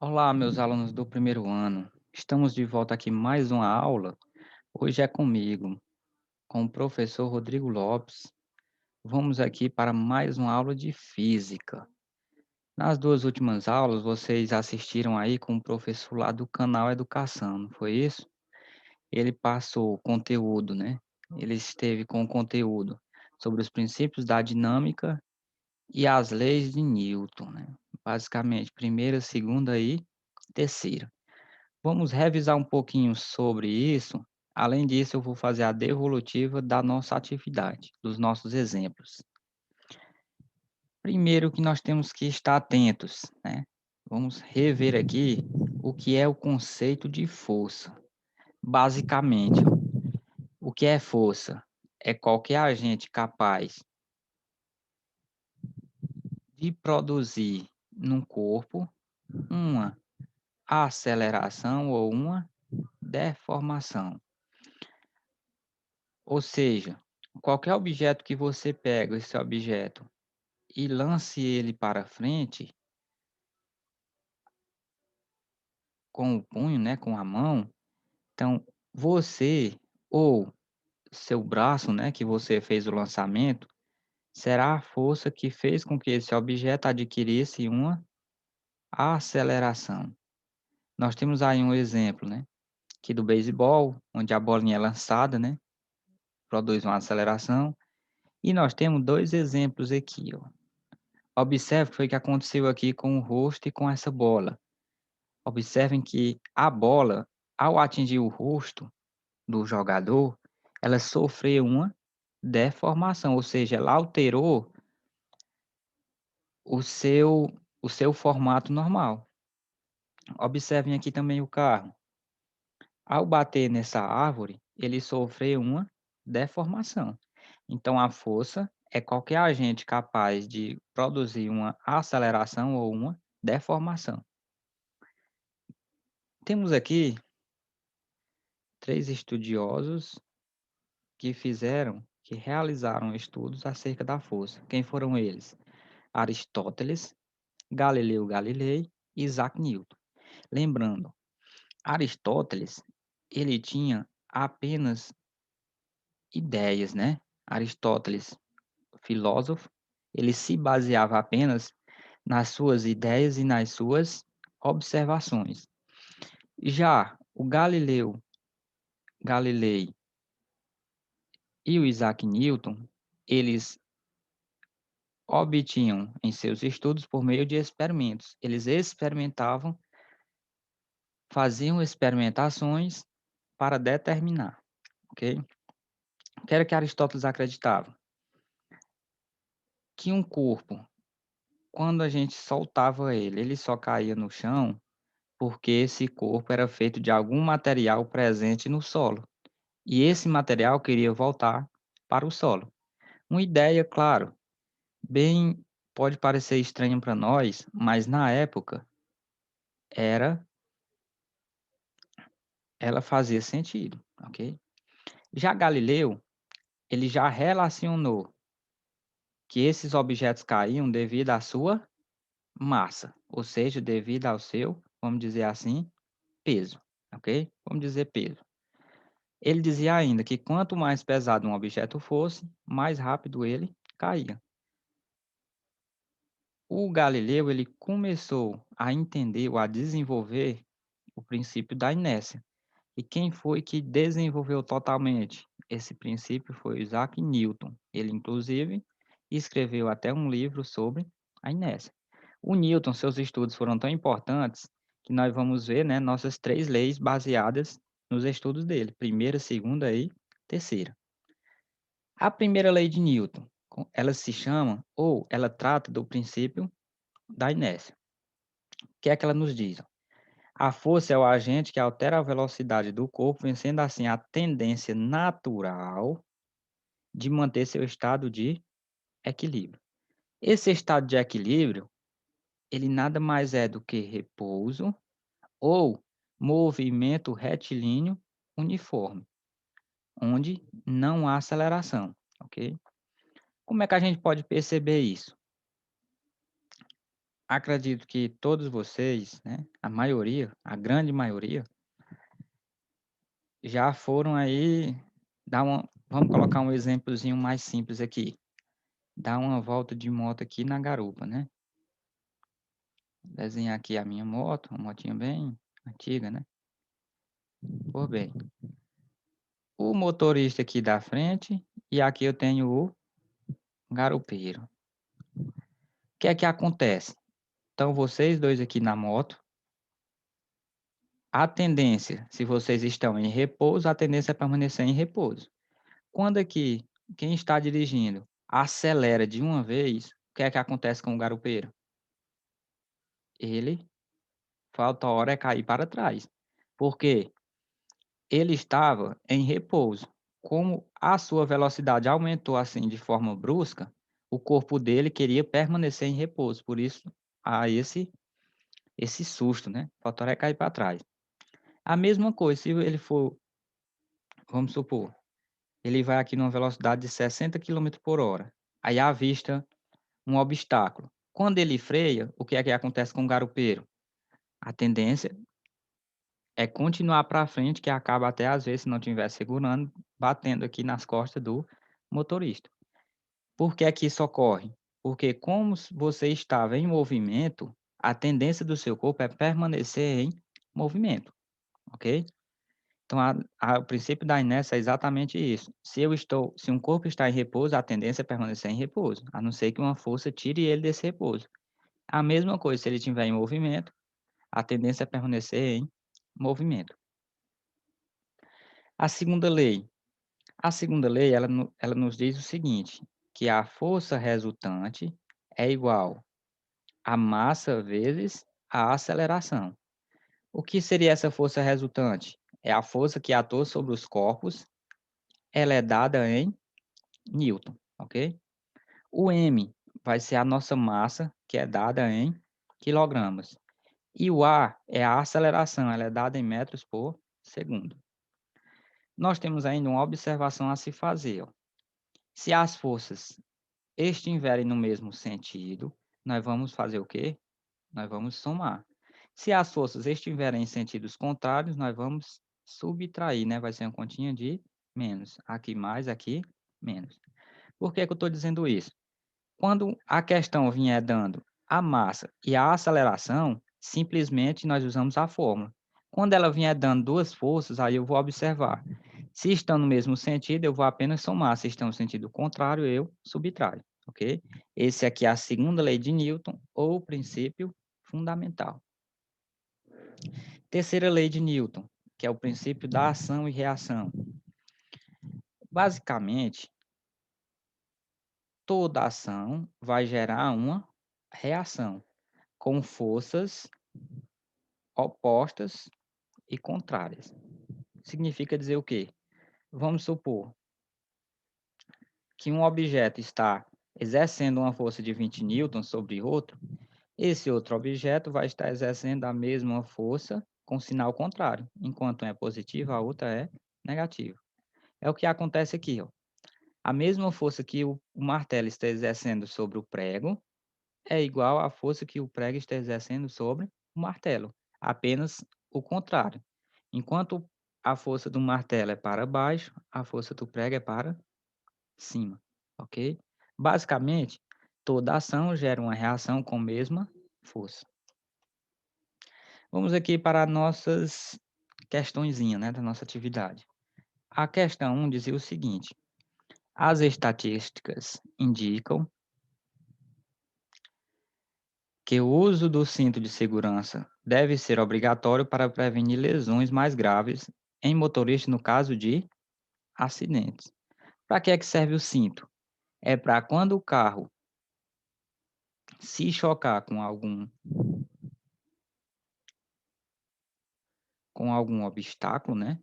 Olá, meus alunos do primeiro ano. Estamos de volta aqui mais uma aula. Hoje é comigo, com o professor Rodrigo Lopes. Vamos aqui para mais uma aula de física. Nas duas últimas aulas, vocês assistiram aí com o professor lá do canal Educação, não foi isso? Ele passou o conteúdo, né? Ele esteve com o conteúdo sobre os princípios da dinâmica e as leis de Newton, né? Basicamente, primeira, segunda e terceira. Vamos revisar um pouquinho sobre isso. Além disso, eu vou fazer a devolutiva da nossa atividade, dos nossos exemplos. Primeiro que nós temos que estar atentos, né? Vamos rever aqui o que é o conceito de força. Basicamente, ó, o que é força? É qualquer agente capaz de produzir num corpo uma aceleração ou uma deformação. Ou seja, qualquer objeto que você pega esse objeto e lance ele para frente com o punho, né, com a mão, então você ou seu braço, né, que você fez o lançamento, será a força que fez com que esse objeto adquirisse uma aceleração. Nós temos aí um exemplo, né, que do beisebol, onde a bolinha é lançada, né, produz uma aceleração, e nós temos dois exemplos aqui, ó. Observe o que foi que aconteceu aqui com o rosto e com essa bola. Observem que a bola, ao atingir o rosto do jogador, ela sofreu uma deformação, ou seja, ela alterou o seu o seu formato normal. Observem aqui também o carro. Ao bater nessa árvore, ele sofreu uma deformação. Então a força é qualquer agente capaz de produzir uma aceleração ou uma deformação. Temos aqui 3 estudiosos que realizaram estudos acerca da força. Quem foram eles? Aristóteles, Galileu Galilei e Isaac Newton. Lembrando, Aristóteles, ele tinha apenas ideias, né? Aristóteles, filósofo, ele se baseava apenas nas suas ideias e nas suas observações. Já o Galileu Galilei e o Isaac Newton, eles obtinham em seus estudos por meio de experimentos. Eles experimentavam, faziam experimentações para determinar, ok? O que era que Aristóteles acreditava? Que um corpo, quando a gente soltava ele, ele só caía no chão porque esse corpo era feito de algum material presente no solo. E esse material queria voltar para o solo. Uma ideia, claro, bem pode parecer estranha para nós, mas na época era ela fazia sentido, ok? Já Galileu, ele já relacionou que esses objetos caíam devido à sua massa, ou seja, devido ao seu, vamos dizer assim, peso, ok? Vamos dizer peso. Ele dizia ainda que quanto mais pesado um objeto fosse, mais rápido ele caía. O Galileu, ele começou a entender ou a desenvolver o princípio da inércia. E quem foi que desenvolveu totalmente esse princípio foi Isaac Newton. Ele, inclusive, escreveu até um livro sobre a inércia. O Newton, seus estudos foram tão importantes que nós vamos ver, né, nossas 3 leis baseadas nos estudos dele, primeira, segunda e terceira. A primeira lei de Newton, ela se chama, ou ela trata do princípio da inércia. O que é que ela nos diz? A força é o agente que altera a velocidade do corpo, vencendo assim a tendência natural de manter seu estado de equilíbrio. Esse estado de equilíbrio, ele nada mais é do que repouso ou movimento retilíneo uniforme, onde não há aceleração, ok? Como é que a gente pode perceber isso? acredito que todos vocês, né, a maioria, a grande maioria, já foram aí dar uma vamos colocar um exemplozinho mais simples aqui, dar uma volta de moto aqui na garupa, né. Desenhar aqui a minha moto, uma motinha bem antiga, né. Por bem, o motorista aqui da frente e aqui eu tenho o garupeiro. O que é que acontece? Então vocês 2 aqui na moto, a tendência, se vocês estão em repouso, a tendência é permanecer em repouso. Quando aqui, quem está dirigindo acelera de uma vez, o que é que acontece com o garupeiro? Ele falta a hora é cair para trás. Por quê? Ele estava em repouso. Como a sua velocidade aumentou assim de forma brusca, o corpo dele queria permanecer em repouso, por isso há esse susto, né? Falta a hora é cair para trás. A mesma coisa, se ele for, vamos supor, ele vai aqui numa velocidade de 60 quilômetros por hora, aí avista um obstáculo. Quando ele freia, o que é que acontece com o garupeiro? A tendência é continuar para frente, que acaba até às vezes, se não estiver segurando, batendo aqui nas costas do motorista. Por que é que isso ocorre? Porque como você estava em movimento, a tendência do seu corpo é permanecer em movimento, ok? Então o princípio da inércia é exatamente isso. Se um corpo está em repouso, a tendência é permanecer em repouso, a não ser que uma força tire ele desse repouso. A mesma coisa, se ele estiver em movimento, a tendência é permanecer em movimento. A segunda lei. A segunda lei, ela nos diz o seguinte, que a força resultante é igual a massa vezes a aceleração. O que seria essa força resultante? É a força que atua sobre os corpos, ela é dada em Newton, ok? O M vai ser a nossa massa, que é dada em quilogramas. E o A é a aceleração, ela é dada em metros por segundo. Nós temos ainda uma observação a se fazer. Ó. Se as forças estiverem no mesmo sentido, nós vamos fazer o quê? Nós vamos somar. Se as forças estiverem em sentidos contrários, nós vamos subtrair, né? Vai ser uma continha de menos. Aqui mais, aqui menos. Por que que eu estou dizendo isso? Quando a questão vier dando a massa e a aceleração, simplesmente nós usamos a fórmula. Quando ela vier dando duas forças, aí eu vou observar. Se estão no mesmo sentido, eu vou apenas somar. Se estão no sentido contrário, eu subtraio, ok? Esse aqui é a segunda lei de Newton, ou princípio fundamental. Terceira lei de Newton, que é o princípio da ação e reação. Basicamente, toda ação vai gerar uma reação com forças opostas e contrárias. Significa dizer o quê? Vamos supor que um objeto está exercendo uma força de 20 newtons sobre outro, esse outro objeto vai estar exercendo a mesma força com sinal contrário, enquanto um é positivo, a outra é negativa. É o que acontece aqui, ó. A mesma força que o martelo está exercendo sobre o prego é igual à força que o prego está exercendo sobre o martelo, apenas o contrário. Enquanto a força do martelo é para baixo, a força do prego é para cima, ok? Basicamente, toda ação gera uma reação com a mesma força. Vamos aqui para nossas questõezinhas, né, da nossa atividade. A questão 1 dizia o seguinte: as estatísticas indicam que o uso do cinto de segurança deve ser obrigatório para prevenir lesões mais graves em motoristas no caso de acidentes. Para que é que serve o cinto? É para quando o carro se chocar com algum obstáculo, né?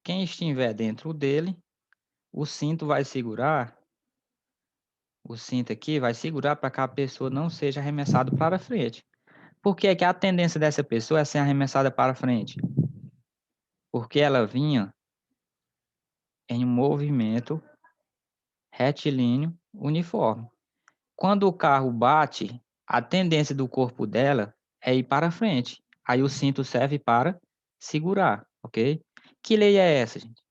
Quem estiver dentro dele, o cinto vai segurar, o cinto aqui vai segurar para que a pessoa não seja arremessada para frente. Por que é que a tendência dessa pessoa é ser arremessada para frente? Porque ela vinha em um movimento retilíneo uniforme. Quando o carro bate, A tendência do corpo dela é ir para frente. Aí o cinto serve para segurar, ok? Que lei é essa, gente?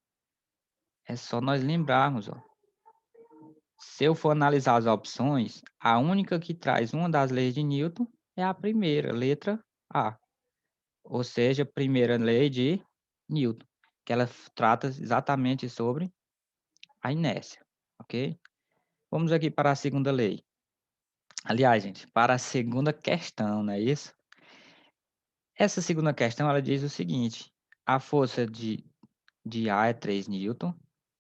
É só nós lembrarmos, ó. Se eu for analisar as opções, a única que traz uma das leis de Newton é a primeira, letra A. Ou seja, a primeira lei de Newton, que ela trata exatamente sobre a inércia, ok? Vamos aqui para a segunda lei. Aliás, gente, para a segunda questão, não é isso? Essa segunda questão, ela diz o seguinte: a força de A é 3 newton,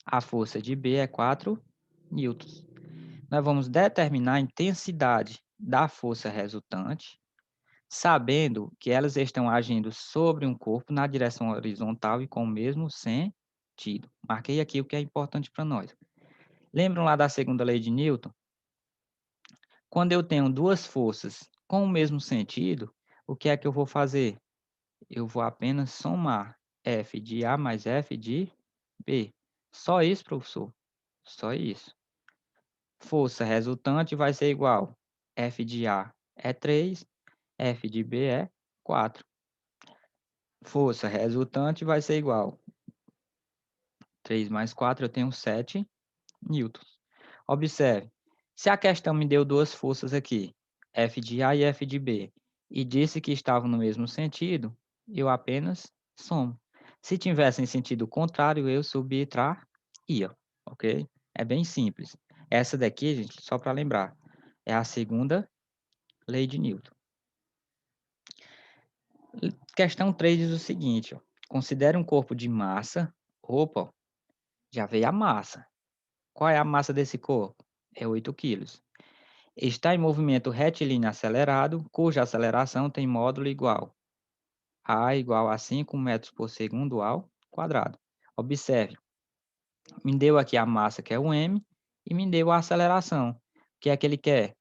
a força de B é 4 newtons. Nós vamos determinar a intensidade da força resultante, sabendo que elas estão agindo sobre um corpo na direção horizontal e com o mesmo sentido. Marquei aqui o que é importante para nós. Lembram lá da segunda lei de Newton? Quando eu tenho duas forças com o mesmo sentido, o que é que eu vou fazer? Eu vou apenas somar F de A mais F de B. Só isso, professor? Só isso. Força resultante vai ser igual. F de A é 3, F de B é 4. Força resultante vai ser igual. 3 mais 4, eu tenho 7 newtons. Observe, se a questão me deu duas forças aqui, F de A e F de B, e disse que estavam no mesmo sentido, eu apenas somo. Se tivessem sentido contrário, eu subtraía, ok? É bem simples. Essa daqui, gente, só para lembrar, é a segunda lei de Newton. Questão 3 diz o seguinte, ó, considere um corpo de massa. Opa, já veio a massa. Qual é a massa desse corpo? É 8 quilos. Está em movimento retilíneo acelerado, cuja aceleração tem módulo igual a igual a 5 metros por segundo ao quadrado. Observe, me deu aqui a massa, que é o m, e me deu a aceleração, que é que ele quer?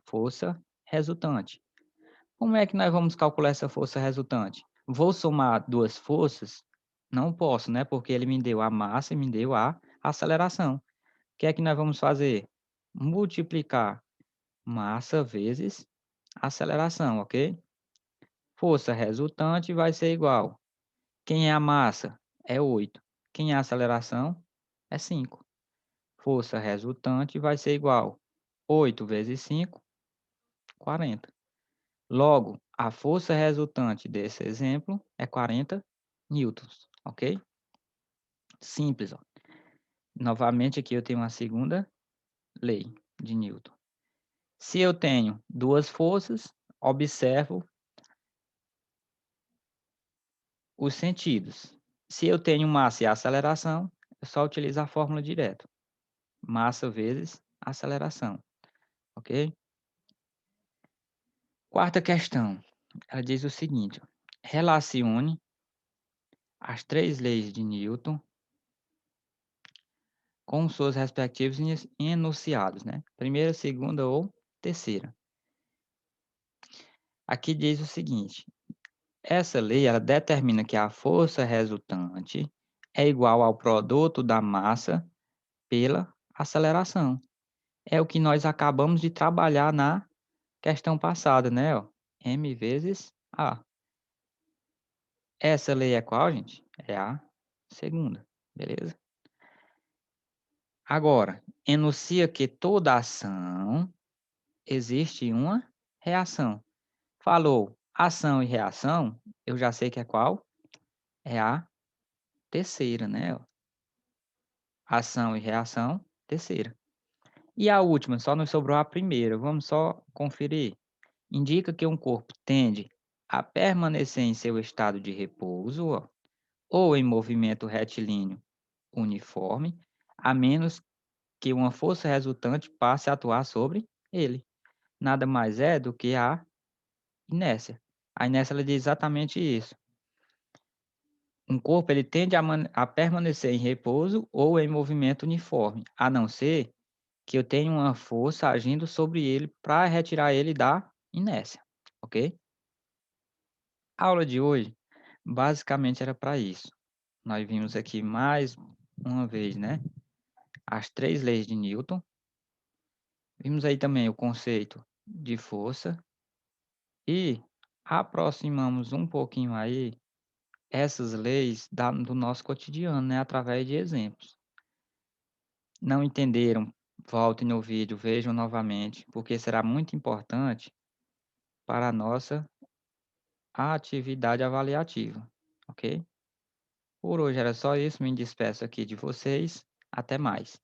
Força resultante. Como é que nós vamos calcular essa força resultante? Vou somar duas forças? Não posso, né? Porque ele me deu a massa e me deu a aceleração. O que é que nós vamos fazer? Multiplicar massa vezes aceleração, ok? Força resultante vai ser igual. Quem é a massa? É 8. Quem é a aceleração? É 5. Força resultante vai ser igual. 8 vezes 5, 40. Logo, a força resultante desse exemplo é 40 newtons, ok? Simples, ó. Novamente aqui eu tenho uma segunda lei de Newton. Se eu tenho duas forças, observo os sentidos. Se eu tenho massa e aceleração, é só utilizar a fórmula direto. Massa vezes aceleração, ok? Quarta questão, ela diz o seguinte, ó, relacione as três leis de Newton com seus respectivos enunciados, né? Primeira, segunda ou terceira. Aqui diz o seguinte, essa lei ela determina que a força resultante é igual ao produto da massa pela aceleração. É o que nós acabamos de trabalhar na questão passada, né? Ó, m vezes a. Essa lei é qual, gente? É a segunda, beleza? Agora, enuncia que toda ação existe uma reação. Falou ação e reação, eu já sei que é qual? É a terceira, né? Ó. Ação e reação, terceira. E a última, só nos sobrou a primeira. Vamos só conferir. Indica que um corpo tende a permanecer em seu estado de repouso, ó, ou em movimento retilíneo uniforme, a menos que uma força resultante passe a atuar sobre ele. Nada mais é do que a inércia. A inércia ela diz exatamente isso. Um corpo ele tende a permanecer em repouso ou em movimento uniforme, a não ser que eu tenha uma força agindo sobre ele para retirar ele da inércia, ok? A aula de hoje basicamente era para isso. Nós vimos aqui mais uma vez, né? As três leis de Newton. Vimos aí também o conceito de força e aproximamos um pouquinho aí essas leis do nosso cotidiano, né, através de exemplos. Não entenderam? Voltem no vídeo, vejam novamente, porque será muito importante para a nossa atividade avaliativa, ok? Por hoje era só isso, me despeço aqui de vocês, até mais.